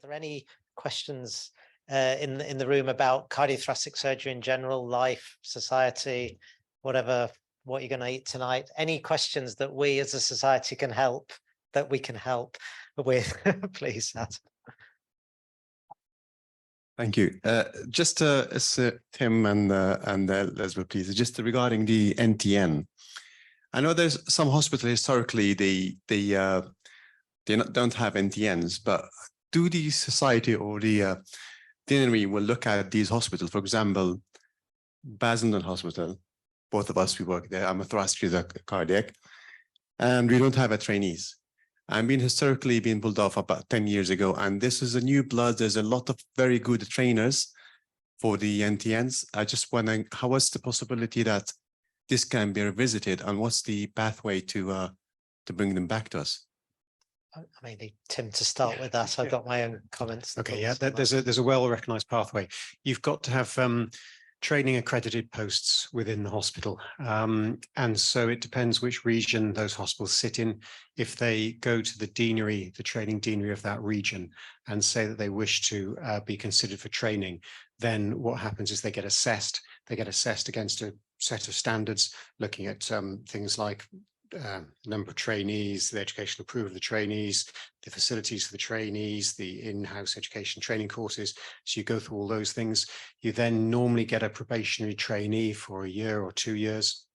there any questions in the room about cardiothoracic surgery in general, life, society, whatever, what you're going to eat tonight? Any questions that we as a society can help, that we can help with? Please, Sat. Thank you. Just Tim and Leslie, please, just regarding the NTN. I know there's some hospitals historically they don't have NTNs, but do the society or the deanery will look at these hospitals? For example, Basildon Hospital, both of us, we work there. I'm a thoracic cardiac, and we don't have a trainees. I'm being historically been pulled off about 10 years ago, and this is a new blood. There's a lot of very good trainers for the NTNs. I just wondering, how is the possibility that this can be revisited, and what's the pathway to bring them back to us? I may need Tim to start with that. I've got my own comments. Okay, yeah, there's a well-recognized pathway. You've got to have training accredited posts within the hospital. And so it depends which region those hospitals sit in. If they go to the deanery, the training deanery of that region, and say that they wish to be considered for training, then what happens is they get assessed. They get assessed against a set of standards, looking at things like number of trainees, the educational approval of the trainees, the facilities for the trainees, the in-house education training courses. So you go through all those things. You then normally get a probationary trainee for a year or 2 years.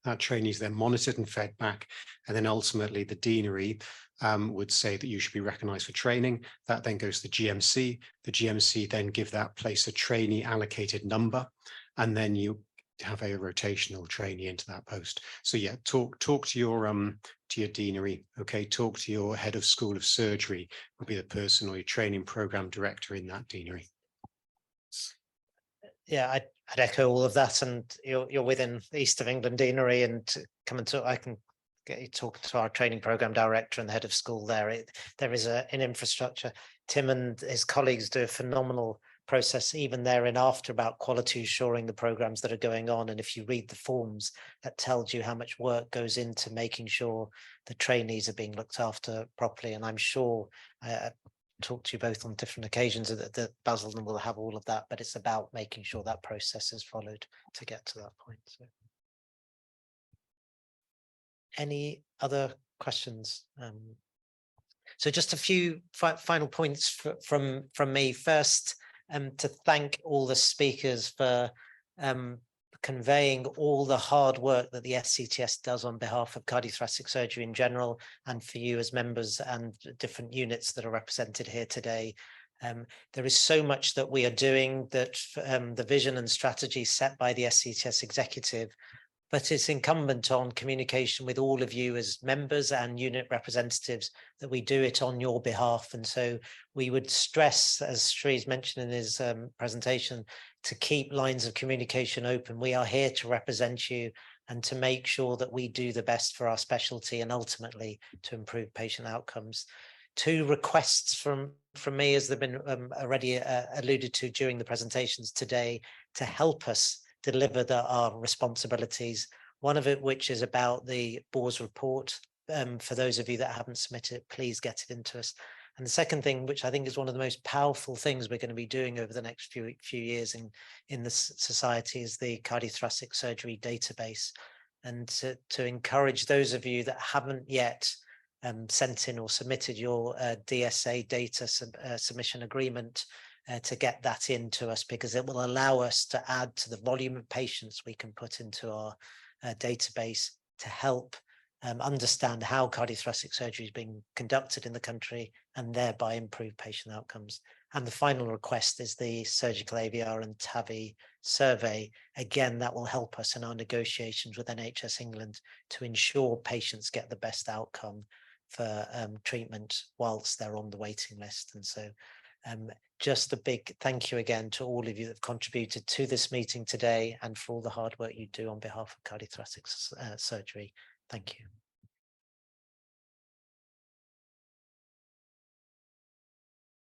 That trainee is then monitored and fed back. And then ultimately the deanery would say that you should be recognized for training. That then goes to the GMC. The GMC then give that place a trainee allocated number. And then you have a rotational trainee into that post. So yeah, talk to your deanery. Okay, talk to your head of school of surgery, will be the person, or your training program director in that deanery. Yeah, I'd echo all of that. And you're within the East of England deanery, and come and talk. I can get you talking to our training program director and the head of school there. There is an infrastructure. Tim and his colleagues do a phenomenal process even there and after about quality assuring the programs that are going on. And if you read the forms, that tells you how much work goes into making sure the trainees are being looked after properly. And I'm sure I talked to you both on different occasions that Basildon will have all of that, but it's about making sure that process is followed to get to that point. So, any other questions? So just a few final points from me. First, to thank all the speakers for conveying all the hard work that the SCTS does on behalf of cardiothoracic surgery in general, and for you as members and different units that are represented here today. There is so much that we are doing, that the vision and strategy set by the SCTS executive, but it's incumbent on communication with all of you as members and unit representatives that we do it on your behalf. And so we would stress, as Sri's mentioned in his presentation, to keep lines of communication open. We are here to represent you and to make sure that we do the best for our specialty and ultimately to improve patient outcomes. 2 requests from me, as they've been already alluded to during the presentations today, to help us deliver our responsibilities. One of it, which is about the BORS report. For those of you that haven't submitted it, please get it into us. And the second thing, which I think is one of the most powerful things we're going to be doing over the next few years in the society, is the cardiothoracic surgery database. And to encourage those of you that haven't yet sent in or submitted your DSA data submission agreement, to get that into us, because it will allow us to add to the volume of patients we can put into our database to help understand how cardiothoracic surgery is being conducted in the country and thereby improve patient outcomes. And the final request is the surgical AVR and TAVI survey. Again, that will help us in our negotiations with NHS England to ensure patients get the best outcome for treatment whilst they're on the waiting list. And so just a big thank you again to all of you that have contributed to this meeting today and for all the hard work you do on behalf of cardiothoracic surgery. Thank you.